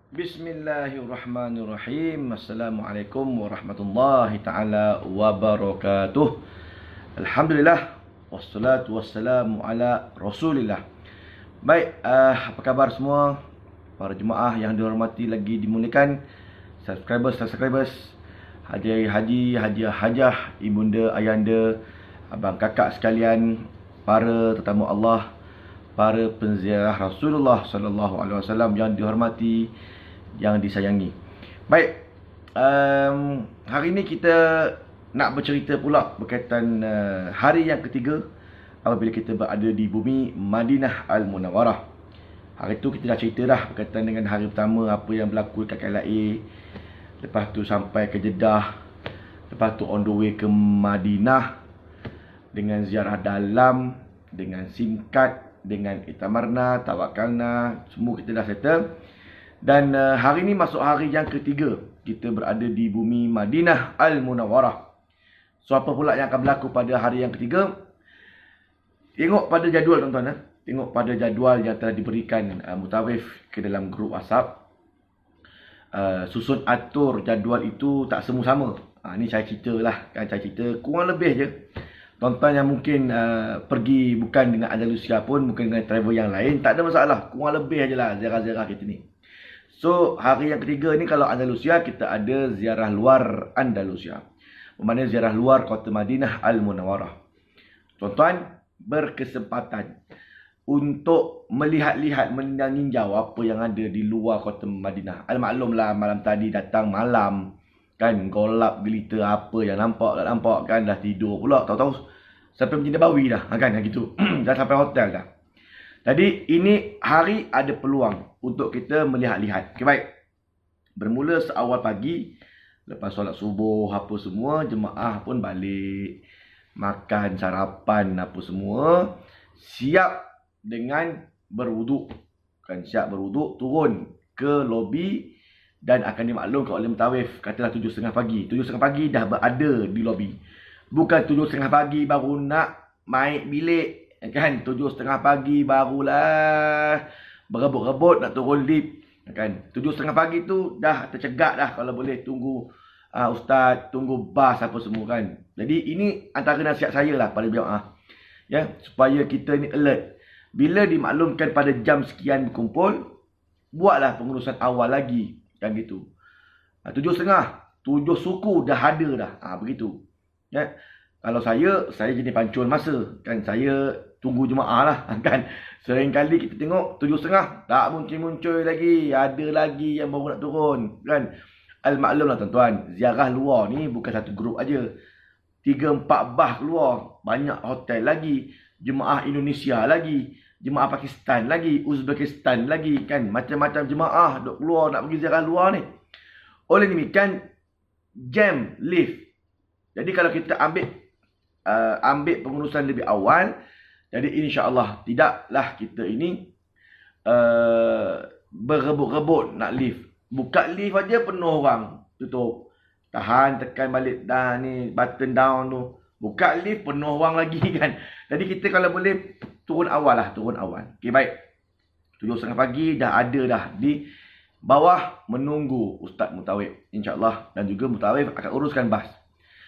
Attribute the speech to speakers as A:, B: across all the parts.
A: Bismillahirrahmanirrahim. Assalamualaikum warahmatullahi taala wabarakatuh. Alhamdulillah wassalatu wassalamu ala Rasulillah. Baik, apa khabar semua? Para jemaah yang dihormati lagi dimuliakan, subscribers, haji, hajah, ibunda, ayanda, abang kakak sekalian, para tetamu Allah, para penziarah Rasulullah sallallahu alaihi wasallam yang dihormati, yang disayangi. Baik, hari ini kita nak bercerita pula berkaitan hari yang ketiga apabila kita berada di bumi Madinah Al-Munawwarah. Hari tu kita dah cerita dah berkaitan dengan hari pertama, apa yang berlaku dekat KLIA. Lepas tu sampai ke Jeddah. Lepas tu on the way ke Madinah dengan ziarah dalam, dengan singkat, dengan itamarna, tawakalna, semua kita dah settle. Dan hari ni masuk hari yang ketiga kita berada di bumi Madinah Al-Munawwarah. So apa pula yang akan berlaku pada hari yang ketiga? Tengok pada jadual tuan-tuan. Tengok pada jadual yang telah diberikan Mutawif ke dalam grup WhatsApp. Susun atur jadual itu tak semua sama. Ni saya cerita lah, kan, saya cerita kurang lebih je. Tuan-tuan yang mungkin pergi bukan dengan Andalusia pun, mungkin dengan travel yang lain, tak ada masalah. Kurang lebih je lah ziarah-ziarah kita ni. So, hari yang ketiga ni kalau Andalusia, kita ada ziarah luar Andalusia. Bermakna ziarah luar kota Madinah Al-Munawwarah. Tuan-tuan, berkesempatan untuk melihat-lihat, meninjau apa yang ada di luar kota Madinah. Al-maklumlah malam tadi datang malam, kan, golap gelita apa yang nampak, tak nampak, kan, dah tidur pula. Tahu-tahu sampai Medina Bawi dah, kan, gitu. Dah sampai hotel dah. Jadi ini hari ada peluang untuk kita melihat-lihat. Okay, baik. Bermula seawal pagi, lepas solat subuh apa semua, jemaah pun balik, makan, sarapan apa semua, siap dengan berwuduk. Kan, siap berwuduk, turun ke lobi dan akan dimaklumkan oleh Mutawif, katalah 7.30 pagi. 7.30 pagi dah berada di lobi. Bukan 7.30 pagi baru nak naik bilik. Kan, 7.30 pagi barulah berebut-rebut nak turun lift. Kan, 7.30 pagi tu dah tercegak dah kalau boleh tunggu ustaz, tunggu bas apa semua, kan. Jadi ini antara nasihat saya lah pada jemaah, ya, supaya kita ni alert. Bila dimaklumkan pada jam sekian berkumpul, buatlah pengurusan awal lagi, kan, gitu. 7.30, 7 suku dah ada dah. Begitu. Ya. Kalau saya jenis pancul masa, kan, saya tunggu jemaah lah, kan. Sering kali kita tengok 7.30 tak muncul lagi, ada lagi yang baru nak turun, kan. Al-maklum lah tuan-tuan, ziarah luar ni bukan satu grup aja, 3-4 bah keluar, banyak hotel lagi, jemaah Indonesia lagi, jemaah Pakistan lagi, Uzbekistan lagi, kan, macam-macam jemaah duk keluar nak pergi ziarah luar ni. Oleh demikian jam lift. Jadi kalau kita ambil pengurusan lebih awal, jadi insya-Allah tidaklah kita ini berebut-rebut nak lift. Buka lift aja penuh orang, tutup. Tahan, tekan balik dah ni button down tu. Buka lift penuh orang lagi, kan. Jadi kita kalau boleh turun awal lah, turun awal. Okey, baik. 7.30 pagi dah ada dah di bawah menunggu Ustaz Mutawif, insya-Allah, dan juga Mutawif akan uruskan bas.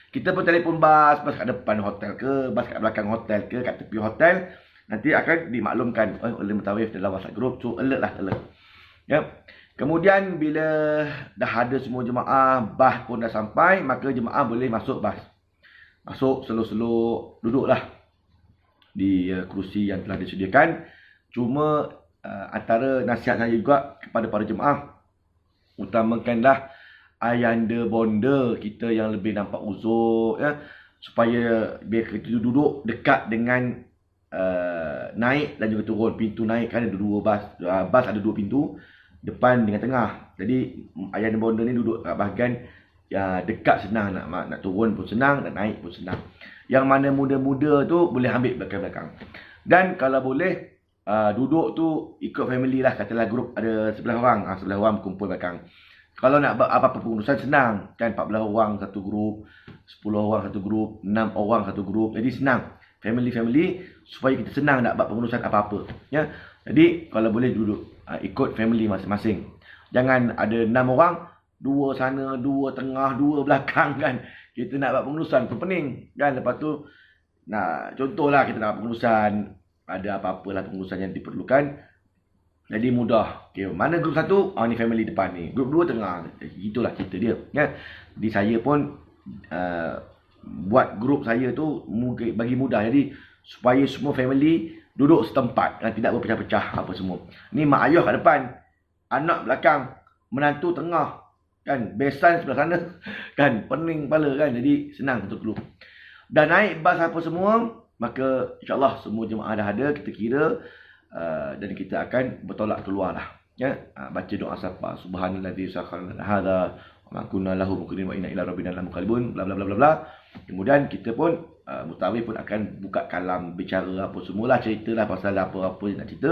A: Kita pun telefon bas kat depan hotel ke, bas kat belakang hotel ke, kat tepi hotel. Nanti akan dimaklumkan oleh Mutawif dalam WhatsApp group. So, alert lah, alert. Ya. Kemudian, bila dah ada semua jemaah, bas pun dah sampai, maka jemaah boleh masuk bas. Masuk, selok-selok, duduklah di kerusi yang telah disediakan. Cuma, antara nasihat saya juga kepada para jemaah, utamakanlah ayanda bonda kita yang lebih nampak uzur, ya, supaya biar kita duduk dekat dengan naik dan juga turun pintu naik, kan ada dua bas, bas ada dua pintu, depan dengan tengah. Jadi ayanda bonda ni duduk kat bahagian dekat, senang nak turun pun senang, nak naik pun senang. Yang mana muda-muda tu boleh ambil belakang-belakang. Dan kalau boleh duduk tu ikut family lah, katalah grup ada 11 orang, 11 orang berkumpul belakang. Kalau nak apa-apa pengurusan senang, kan, 14 orang satu grup, 10 orang satu grup, 6 orang satu grup. Jadi senang. Family supaya kita senang nak buat pengurusan apa-apa, ya. Jadi kalau boleh duduk ikut family masing-masing. Jangan ada 6 orang, 2 sana, 2 tengah, 2 belakang kan. Kita nak buat pengurusan tu pening kan. Lepas tu contohlah kita nak buat pengurusan, ada apa-apalah pengurusan yang diperlukan. Jadi mudah. Okay, mana grup 1? Ni family depan ni. Grup 2 tengah. Itulah cerita dia. Ya. Jadi saya pun buat grup saya tu bagi mudah. Jadi supaya semua family duduk setempat kan, tidak berpecah-pecah apa semua. Ni mak ayah kat depan, anak belakang, menantu tengah kan, besan sebelah sana kan, pening kepala kan. Jadi senang untuk grup. Dan naik bas apa semua, maka insya-Allah semua jemaah dah ada, kita kira dan kita akan bertolak keluar lah. Ya, baca doa sapa subhanallazi sakhkhara lana hadza wa ma kunna lahu muqrinin wa inna ila rabbina lamunqalibun, bla bla bla bla bla. Kemudian kita pun mustawif pun akan buka kalam bicara apa semualah, ceritalah pasal apa-apa yang nak cerita.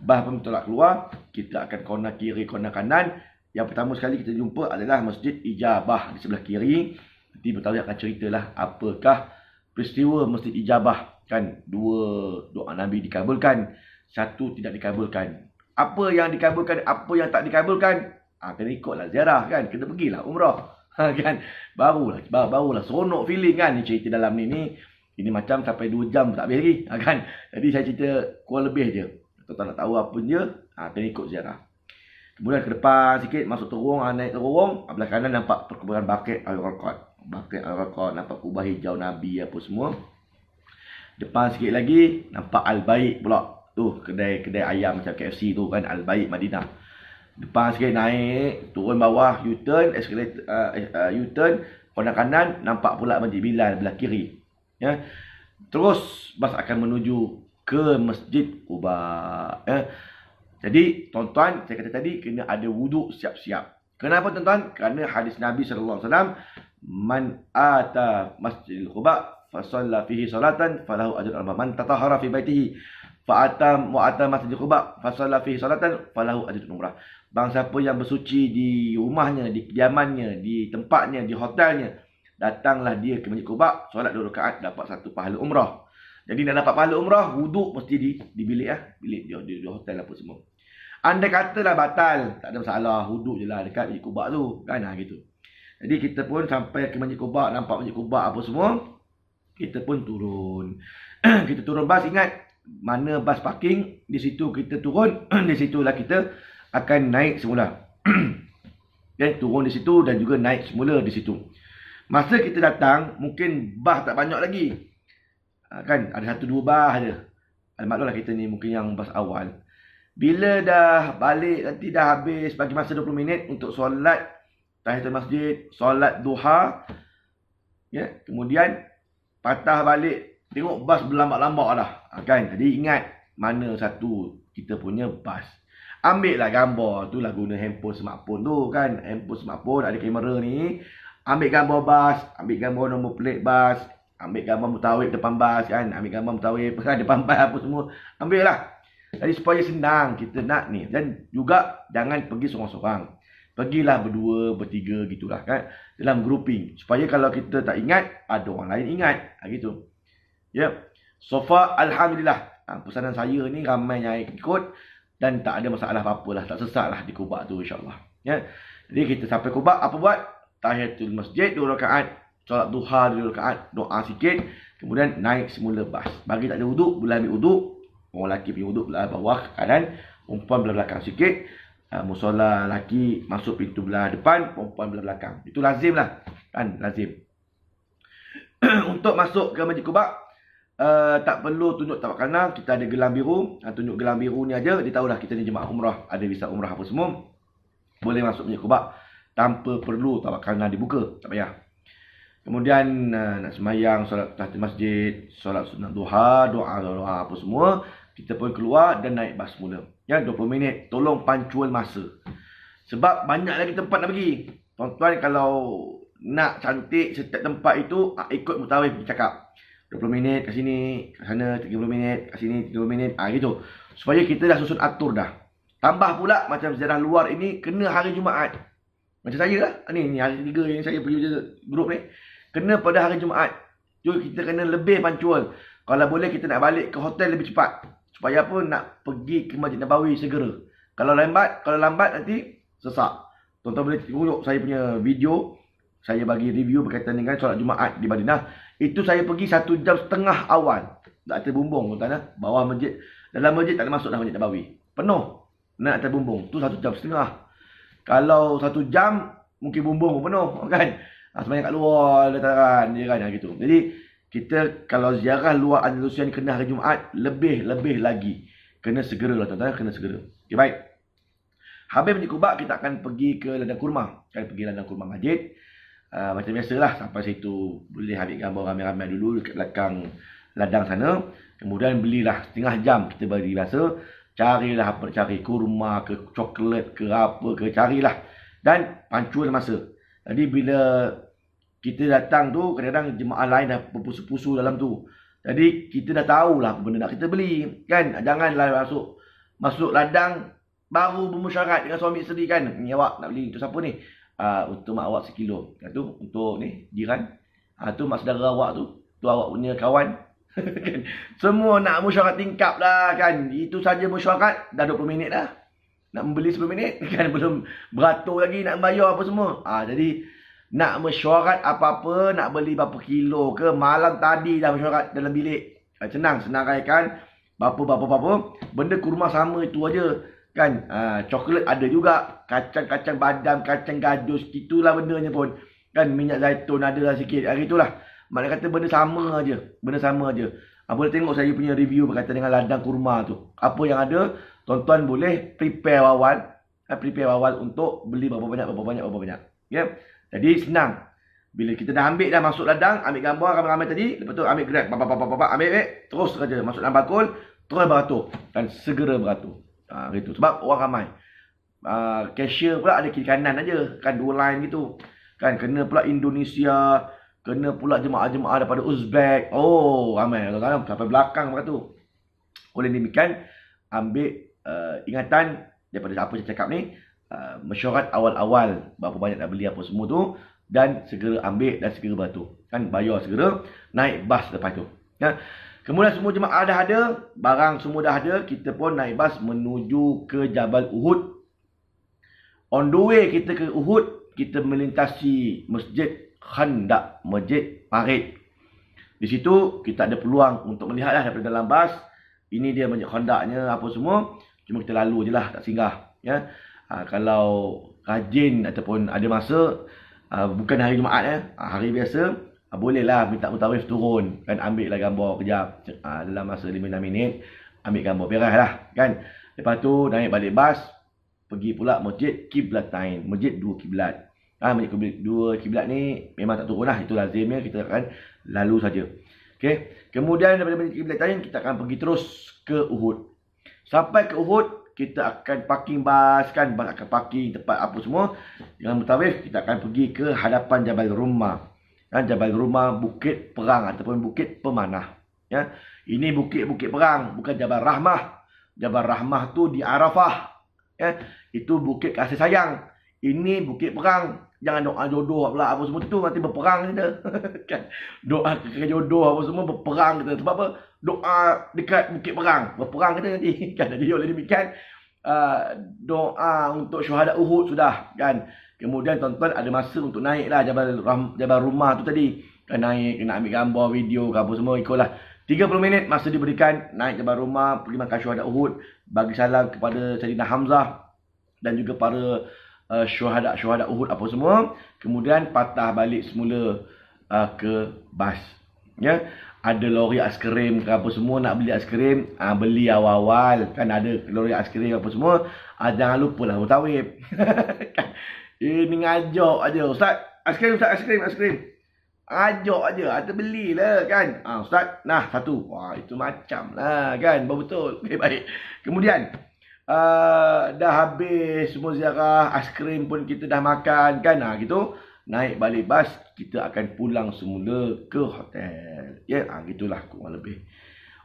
A: Bah pun tolak keluar, kita akan corner kiri, corner kanan. Yang pertama sekali kita jumpa adalah Masjid Ijabah di sebelah kiri. Nanti mustawif akan ceritalah apakah peristiwa Masjid Ijabah kan. 2 doa Nabi dikabulkan, 1 tidak dikabulkan. Apa yang dikabulkan, apa yang tak dikabulkan, kena ikutlah ziarah kan, kena pergilah umrah. Kan, barulah seronok feeling kan. Ni cerita dalam ni ini macam sampai 2 jam tak habis lagi kan. Jadi saya cerita kurang lebih je. Tuan-tuan nak tahu apa dia, kena ikut ziarah. Kemudian ke depan sikit, masuk terowong, naik terowong, belah kanan nampak perkuburan Baqi' Al-Gharqad, nampak kubah hijau Nabi apa semua. Depan sikit lagi nampak Al-Bait pula. Tu kedai ayam macam KFC tu kan, Al-Bait Madinah. Depan sikit naik, turun bawah, U-turn, escalator, U-turn, corner kanan, nampak pula Masjid Bilal belah kiri. Ya. Terus bas akan menuju ke Masjid Quba. Ya. Jadi tuan-tuan, saya kata tadi kena ada wuduk siap-siap. Kenapa tuan-tuan? Kerana hadis Nabi SAW, man ata Masjidil Quba fa shalla fihi salatan falahu ajrun arba'ah. Man tatahhara fi baitihi fa ata Masjidil Quba fa shalla fihi salatan falahu ajrun umrah. Bang siapa yang bersuci di rumahnya, di kediamannya, di tempatnya, di hotelnya, datanglah dia ke Masjid Quba, solat 2 rakaat, dapat 1 pahala umrah. Jadi nak dapat pahala umrah, wuduk mesti di bilik bilik di hotel apa semua. Andai katalah batal, tak ada masalah, wuduk je lah dekat Masjid Quba tu kan, gitu. Jadi kita pun sampai ke Masjid Quba, nampak Masjid Quba apa semua, kita pun turun. Kita turun bas, ingat mana bas parking, di situ kita turun, di situlah kita akan naik semula. Dan turun di situ dan juga naik semula di situ. Masa kita datang, mungkin bas tak banyak lagi. Kan, ada 1-2 bas je. Maklumlah kita ni mungkin yang bas awal. Bila dah balik, nanti dah habis bagi masa 20 minit untuk solat tahiyatul masjid, solat duha. Ya, kemudian patah balik, tengok bas berlambak-lambak dah. Kan, jadi ingat mana satu kita punya bas. Ambil lah gambar, tu lah guna handphone smartphone tu kan. Handphone smartphone ada kamera ni. Ambil gambar bas, ambil gambar nombor plate bas, ambil gambar mutawif depan bas kan. Ambil gambar mutawif depan bas apa semua. Ambil lah. Jadi supaya senang kita nak ni. Dan juga jangan pergi seorang-seorang. Pergilah berdua, bertiga gitulah kan. Dalam grouping. Supaya kalau kita tak ingat, ada orang lain ingat. Gitu. Ya. So far, Alhamdulillah. Pesanan saya ni ramai yang ikut. Dan tak ada masalah apa-apalah. Tak sesat lah di Quba tu insyaAllah. Ya. Jadi kita sampai Quba, apa buat? Tahiyatul masjid 2 rakaat. Solat duha 2 rakaat. Doa sikit. Kemudian naik semula bas. Bagi tak ada wuduk, boleh ambil wuduk. Orang lelaki punya wuduk belah bawah kanan. Perempuan belah belakang sikit. Musola lelaki masuk pintu belah depan. Perempuan belah belakang. Itu lazim lah. Kan? Lazim. Untuk masuk ke Masjid Quba, tak perlu tunjuk tapak kanan, kita ada gelang biru. Tunjuk gelang biru ni aja, dia tahulah kita ni jemaah umrah, ada visa umrah apa semua. Boleh masuk Masjid Quba tanpa perlu tapak kanan dibuka, tak payah. Kemudian nak semayang, solat tahiyatul masjid, solat sunat duha, doa apa semua, kita pun keluar dan naik bas mula. Ya, 20 minit, tolong pancual masa. Sebab banyak lagi tempat nak pergi. Tuan-tuan kalau nak cantik setiap tempat itu, ikut mutawif bercakap. 20 minit kat sini, kat sana 30 minit, kat sini 30 minit, gitu. Supaya kita dah susun atur dah. Tambah pula macam ziarah luar ini kena hari Jumaat. Macam saya lah, ni hari 3 yang saya pergi grup ni. Kena pada hari Jumaat. Jadi kita kena lebih pancual. Kalau boleh kita nak balik ke hotel lebih cepat. Supaya apa? Nak pergi ke Masjid Nabawi segera. Kalau lambat nanti sesak. Tuan-tuan boleh tengok saya punya video. Saya bagi review berkaitan dengan solat Jumaat di Madinah. Itu saya pergi 1 jam setengah awal. Tak terbumbung tuan-tuan. Bawah masjid. Dalam masjid tak ada masuk dah Masjid Nabawi. Penuh. Nak terbumbung. Tu 1 jam setengah. Kalau 1 jam, mungkin bumbung pun penuh. Kan? Sebenarnya kat luar dataran. Dia kan gitu. Jadi, kita kalau ziarah luar Andalusia ni kena hari Jumaat, lebih lagi. Kena segera lah tuan-tuan. Kena segera. Okay, baik. Habis Masjid Quba, kita akan pergi ke Ladang Kurma. Akan pergi Ladang Kurma Masjid. Macam biasalah, sampai situ boleh ambil gambar ramai-ramai dulu dekat belakang ladang sana. Kemudian belilah setengah jam kita bagi biasa. Carilah apa cari, kurma ke coklat ke apa ke, carilah. Dan pancul masa. Jadi bila kita datang tu, kadang-kadang jemaah lain dah berpusu-pusu dalam tu. Jadi kita dah tahulah apa benda nak kita beli. Kan? Janganlah masuk ladang baru bermusyarat dengan suami isteri kan. Ni awak nak beli untuk siapa ni? Untuk mak awak 1 kilo. Tu untuk ni jiran. Tu mak saudara awak tu. Tu awak punya kawan. Kan? Semua nak mesyuarat tingkap lah kan. Itu saja mesyuarat dah 20 minit dah. Nak membeli 10 minit kan, belum beratur lagi nak bayar apa semua. Jadi nak mesyuarat apa-apa, nak beli berapa kilo ke, malam tadi dah mesyuarat dalam bilik. Senang raikan berapa. Benda kurma sama itu aja. Kan, coklat ada juga, kacang badam, kacang gajus, itulah bendanya pun. Kan, minyak zaitun ada lah sikit. Hari itulah. Maknanya kata benda sama aja. Boleh tengok saya punya review berkaitan dengan ladang kurma tu. Apa yang ada, tuan-tuan boleh prepare awal untuk beli berapa banyak. Ya. Jadi senang. Bila kita dah ambil dah masuk ladang, ambil gambar ramai-ramai tadi, lepas tu ambil grab, ambil, terus saja masuk dalam bakul, terus beratur dan segera beratur. Gitu. Sebab orang ramai. Cashier pula ada kiri kanan aja. Kan 2 line gitu. Kan kena pula Indonesia. Kena pula jemaah-jemaah daripada Uzbek. Oh, ramai. Sampai belakang beratur. Oleh demikian, ambil ingatan daripada apa saya cakap ni. Mesyuarat awal-awal. Berapa banyak nak beli apa semua tu. Dan segera ambil dan segera beratur. Kan bayar segera. Naik bas lepas tu. Ya. Kemudian semua jemaah dah ada, barang semua dah ada, kita pun naik bas menuju ke Jabal Uhud. On the way kita ke Uhud, kita melintasi Masjid Khandaq, Masjid Parit. Di situ kita ada peluang untuk melihatlah daripada dalam bas. Ini dia Masjid Khandaqnya apa semua. Cuma kita lalu je lah, tak singgah. Ya. Kalau rajin ataupun ada masa, bukan hari Jumaat, hari biasa, bolehlah minta mutawif turun. Kan ambil lah gambar kejap. Dalam masa 5-6 minit. Ambil gambar beres lah. Kan. Lepas tu naik balik bas. Pergi pula Masjid Qiblatain. Masjid 2 kiblat. Masjid 2 kiblat ni memang tak turun lah. Itu lazimnya. Kita akan lalu saja. Okay. Kemudian daripada Masjid Qiblatain kita akan pergi terus ke Uhud. Sampai ke Uhud kita akan parking bas. Kan. Bas akan parking tempat apa semua. Dengan mutawif kita akan pergi ke hadapan Jabal Rumah. Jabal Rumah, Bukit Perang ataupun Bukit Pemanah. Ya. Ini bukit-bukit perang, bukan Jabal Rahmah. Jabal Rahmah tu di Arafah. Ya. Itu bukit kasih sayang. Ini bukit perang. Jangan doa jodoh pula apa semua tu, nanti berperang kita. Kan? Doa jodoh apa semua berperang kita. Sebab apa? Doa dekat bukit perang, berperang kita nanti. Kan? Jadi oleh demikian doa untuk syuhada Uhud sudah kan. Kemudian tuan-tuan ada masa untuk naiklah Jabal Rumah tu tadi. Kan naik, kena ambil gambar, video ke apa semua, ikutlah. 30 minit masa diberikan, naik Jabal Rumah, pergi makan syuhada Uhud, bagi salam kepada Sayyidina Hamzah dan juga para syuhada Uhud apa semua. Kemudian patah balik semula ke bas. Ya. Ada lori aiskrim ke apa semua, nak beli aiskrim, beli awal-awal. Kan ada lori aiskrim apa semua. Jangan lupa lah mutawif. Kan. Ini ngajak aja. Ustaz, aiskrim. Ajak aja. Atau belilah kan. Ustaz, nah satu. Wah, itu macam lah kan. Betul. Okay, baik. Kemudian, dah habis semua ziarah. Aiskrim pun kita dah makan kan. Gitu. Naik balik bas. Kita akan pulang semula ke hotel. Ya, gitulah kurang lebih.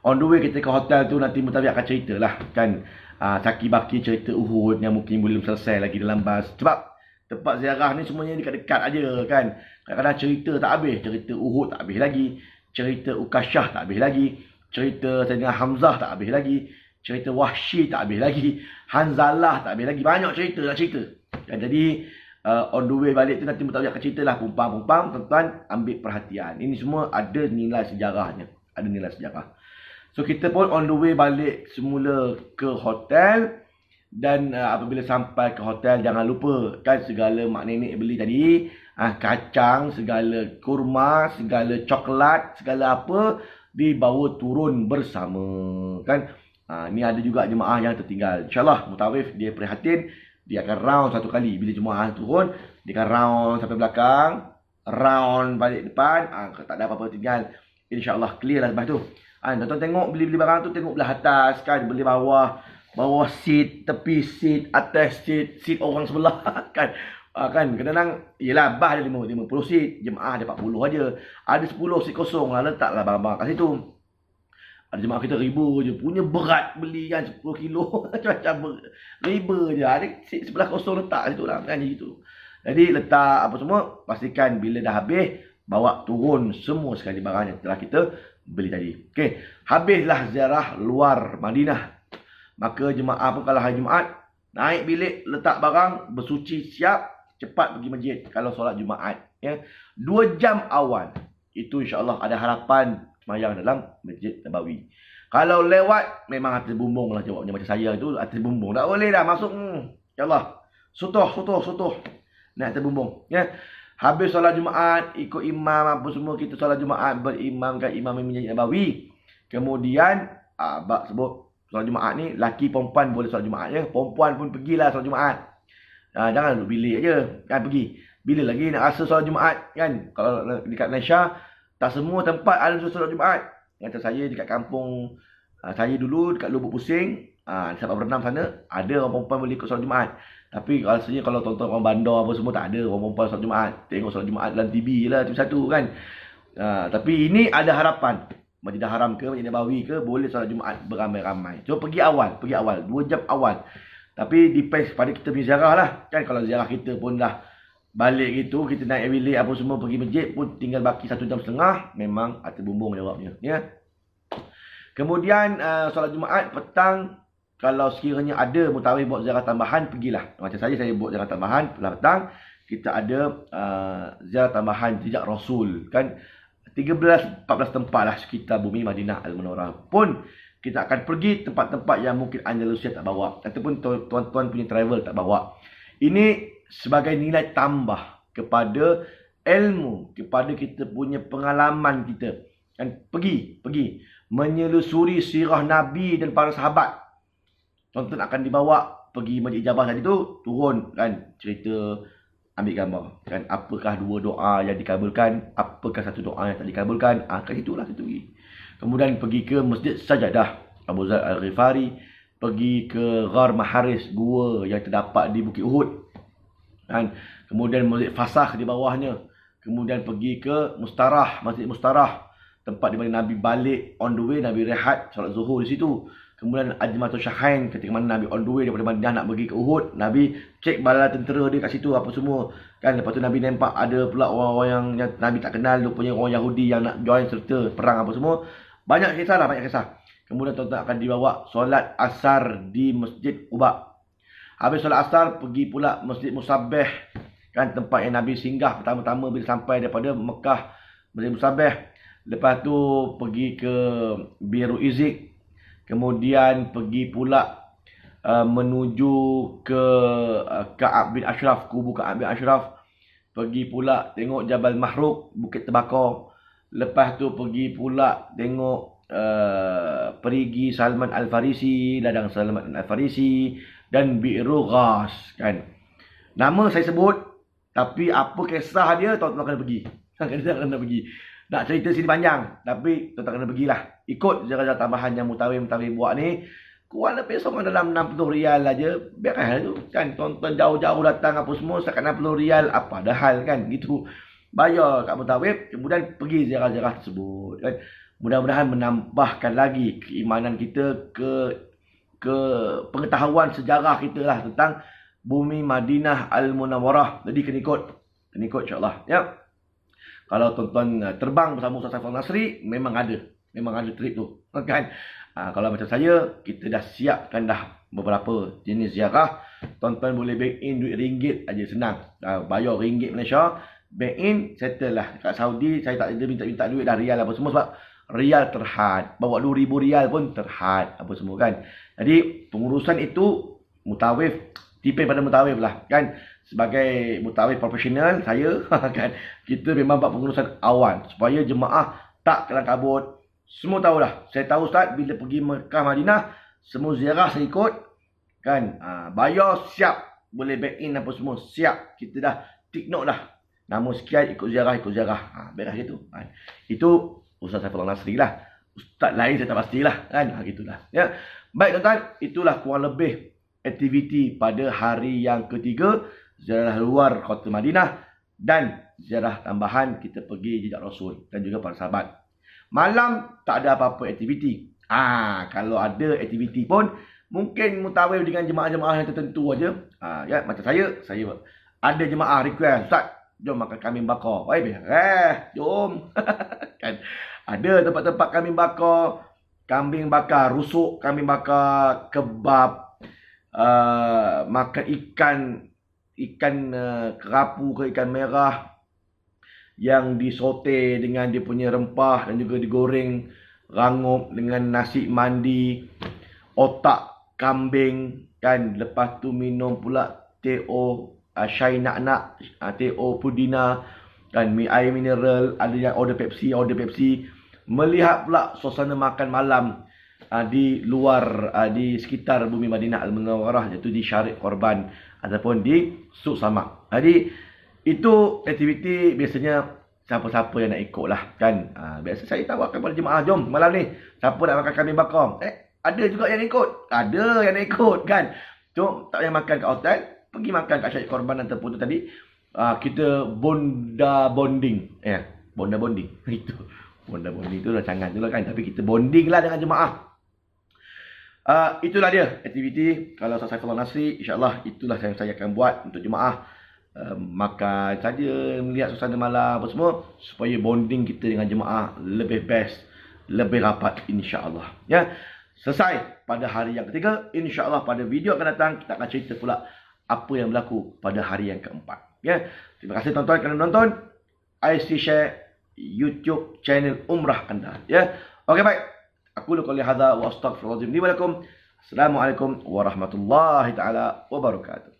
A: On the way kita ke hotel tu nanti mutawif akan cerita lah kan. Saki baki cerita Uhud yang mungkin belum selesai lagi dalam bas. Sebab tempat ziarah ni semuanya dekat-dekat aja kan. Kadang-kadang cerita tak habis. Cerita Uhud tak habis lagi. Cerita Ukasyah tak habis lagi. Cerita Sayyidina Hamzah tak habis lagi. Cerita Wahsy tak habis lagi. Hanzalah tak habis lagi. Banyak cerita nak cerita. Jadi on the way balik tu nanti Mutawif akan cerita lah pumpang-pumpang, tuan-tuan ambil perhatian. Ini semua ada nilai sejarahnya. Ada nilai sejarah. So kita pun on the way balik semula ke hotel. Dan apabila sampai ke hotel, jangan lupa kan segala mak nenek beli tadi, kacang, segala kurma, segala coklat, segala apa dibawa turun bersama kan. Ni ada juga jemaah yang tertinggal. InsyaAllah Mutawif dia prihatin, dia akan round satu kali. Bila jemaah turun, dia akan round sampai belakang, round balik depan. Tak ada apa-apa tinggal, InsyaAllah clear lah lepas tu. Tuan-tuan tengok beli-beli barang tu, tengok belah atas kan, beli bawah seat, tepi seat, atas seat orang sebelah kan. Kan kadang-kadang yelah bah ada 50 seat, jemaah ada 40 aja. Ada 10 seat kosong lah, letaklah barang-barang kat situ. Ada jemaah kita riba je, punya berat beli kan 10 kilo macam riba je. Ada seat sebelah kosong letak kat situ lah kan gitu. Jadi letak apa semua, pastikan bila dah habis bawa turun semua sekali barang yang telah kita beli tadi. Okey, habislah ziarah luar Madinah. Maka jemaah pun kalau hari Jumaat, naik bilik, letak barang, bersuci, siap, cepat pergi masjid kalau solat Jumaat. Ya. 2 jam awal, itu insyaAllah ada harapan semayang dalam Masjid Nabawi. Kalau lewat, memang hati bumbung lah jawabnya. Macam saya itu, hati bumbung. Tak boleh dah masuk. InsyaAllah. Sutuh. Naik hati bumbung. Ya. Habis solat Jumaat, ikut imam apa semua, kita solat Jumaat, berimamkan imam Masjid Nabawi. Kemudian, Abang sebut, solat Jumaat ni, laki perempuan boleh solat Jumaat je. Perempuan pun pergilah solat Jumaat. Jangan duduk bilik je. Kan pergi. Bila lagi nak rasa solat Jumaat kan. Kalau dekat Malaysia, tak semua tempat ada solat Jumaat. Macam saya dekat kampung, saya dulu dekat Lubuk Pusing, Sabak Bernam sana, ada orang perempuan boleh ikut solat Jumaat. Tapi rasanya kalau tonton orang bandar apa semua, tak ada orang perempuan solat Jumaat. Tengok solat Jumaat dalam TV je lah, TV satu kan. Tapi ini ada harapan. Masjidil Haram ke, Masjid Nabawi ke, boleh solat Jumaat beramai-ramai. So pergi awal, 2 jam awal. Tapi depends pada kita punya ziarah lah. Kan kalau ziarah kita pun dah balik gitu, kita naik bilik apa semua pergi masjid pun tinggal baki 1 jam setengah, memang hati bumbung jawabnya. Ya. Kemudian solat Jumaat petang, kalau sekiranya ada Mutawif buat ziarah tambahan, pergilah. Macam saya buat ziarah tambahan, petang kita ada ziarah tambahan jejak Rasul kan. 13-14 tempat lah sekitar bumi Madinah Al-Munawwarah. Pun kita akan pergi tempat-tempat yang mungkin Andalusia tak bawa, ataupun tuan-tuan punya travel tak bawa. Ini sebagai nilai tambah kepada ilmu, kepada kita punya pengalaman kita. Kan pergi menyelusuri sirah Nabi dan para sahabat. Tuan-tuan akan dibawa pergi Masjid Ijabah tadi tu, turun kan cerita, ambil gambar kan, apakah 2 doa yang dikabulkan, apakah 1 doa yang tak dikabulkan. Kat situlah kita pergi. Kemudian pergi ke Masjid Sajadah Abu Zar Al-Ghifari, pergi ke Ghar Maharis, gua yang terdapat di Bukit Uhud kan. Kemudian Masjid Fasakh di bawahnya. Kemudian pergi ke Masjid Mustarah, tempat di mana Nabi balik on the way, Nabi rehat solat zuhur di situ. Kemudian Ajmatul Syahain, ketika mana Nabi on the way daripada Madinah nak pergi ke Uhud, Nabi cek bala tentera dia kat situ apa semua kan. Lepas tu Nabi nampak ada pula orang-orang yang Nabi tak kenal, rupanya orang Yahudi yang nak join serta perang apa semua. Banyak kisah lah, banyak kisah. Kemudian tuan-tuan akan dibawa solat asar di Masjid Quba. Habis solat asar, pergi pula Masjid Musabbih kan, tempat yang Nabi singgah pertama-tama bila sampai daripada Mekah, Masjid Musabbih. Lepas tu pergi ke Biru Izik. Kemudian pergi pula menuju ke Ka'ab bin Ashraf, kubu Ka'ab bin Ashraf. Pergi pula tengok Jabal Mahruk, Bukit Terbakar. Lepas tu pergi pula tengok Perigi Salman Al-Farisi, ladang Salman Al-Farisi, dan Bi'ru Ghas kan. Nama saya sebut, tapi apa kisah dia tuan-tuan kena pergi. Kena pergi. Nak cerita sini panjang, tapi tuan-tuan kena pergilah. Ikut ziarah tambahan yang Mutawif buat ni. Kurang lebih seorang dalam 60 rial aja. Biarkan tu kan. Tuan-tuan jauh-jauh datang apa semua, setakat 60 rial, apa dah hal kan. Gitu. Bayar kat Mutawif, kemudian pergi ziarah-ziarah tersebut kan. Mudah-mudahan menambahkan lagi keimanan kita, ke pengetahuan sejarah kita lah tentang bumi Madinah Al-Munawwarah. Jadi kena ikut insyaAllah. Ya. Kalau tuan-tuan terbang bersama Ustaz Saiful Nasri, memang ada trip tu kan. Kalau macam saya, kita dah siapkan dah beberapa jenis ziarah Tuan-tuan boleh bank in duit ringgit aja senang. Bayar ringgit Malaysia, bank in, settle lah. Kat Saudi saya tak ada minta duit dah rial apa semua sebab rial terhad. Bawa 2,000 rial pun terhad apa semua kan. Jadi pengurusan itu mutawif, depend pada mutawif lah kan. Sebagai mutawif profesional saya kan, kita memang buat pengurusan awal supaya jemaah tak kelang kabut. Semua tahu dah. Saya tahu Ustaz bila pergi Mekah Madinah semua ziarah saya ikut kan. Bayar siap, boleh back in apa semua siap. Kita dah tick note dah. Nama sekian ikut ziarah. Beres gitu kan. Itu Ustaz Saifullah Nasri lah. Ustaz lain saya tak pastilah kan. Gitulah. Ya. Baik tuan-tuan, itulah kurang lebih aktiviti pada hari yang ketiga, ziarah luar kota Madinah dan ziarah tambahan kita pergi jejak Rasul dan juga para sahabat. Malam tak ada apa-apa aktiviti. Kalau ada aktiviti pun mungkin mutawif dengan jemaah-jemaah yang tertentu aja. Ya, macam saya ada jemaah request, Ustaz, jom makan kambing bakar. Jom. Kan ada tempat-tempat kambing bakar, rusuk kambing bakar, kebab, makan ikan kerapu ke ikan merah yang disote dengan dia punya rempah dan juga digoreng, rangup dengan nasi mandi, otak kambing kan. Lepas tu minum pula teh-o, syai nak-nak, teh-o pudina kan, air mineral, ada yang order Pepsi. Melihat pula suasana makan malam di luar, di sekitar bumi Madinah Al-Munawwarah, iaitu di Syariq Korban ataupun di Suq Samak. Jadi itu aktiviti biasanya siapa-siapa yang nak ikut lah kan. Biasa saya tawarkan pada jemaah, jom malam ni siapa nak makan kambing bakar. Ada juga yang ikut. Ada yang nak ikut kan. Jom tak payah makan kat hotel, pergi makan kat Syariq Korban ataupun tu tadi. Kita bonda bonding. Bonda bonding. Itu. Bonda bonding tu rancangan tu lah kan. Tapi kita bonding lah dengan jemaah. Itulah dia aktiviti. Kalau Ustaz Saifullah Nasri, insyaAllah itulah yang saya akan buat untuk jemaah. Makan saja, melihat suasana malam apa semua, supaya bonding kita dengan jemaah lebih best, lebih rapat insya-Allah. Ya. Selesai pada hari yang ketiga, insya-Allah pada video akan datang kita akan cerita pula apa yang berlaku pada hari yang keempat. Ya. Terima kasih tuan-tuan kerana menonton IC Share YouTube channel Umrah anda. Ya. Okey, baik. Aku qouli hadza wa astaghfirullahalazim li wa lakum. Assalamualaikum warahmatullahi taala wabarakatuh.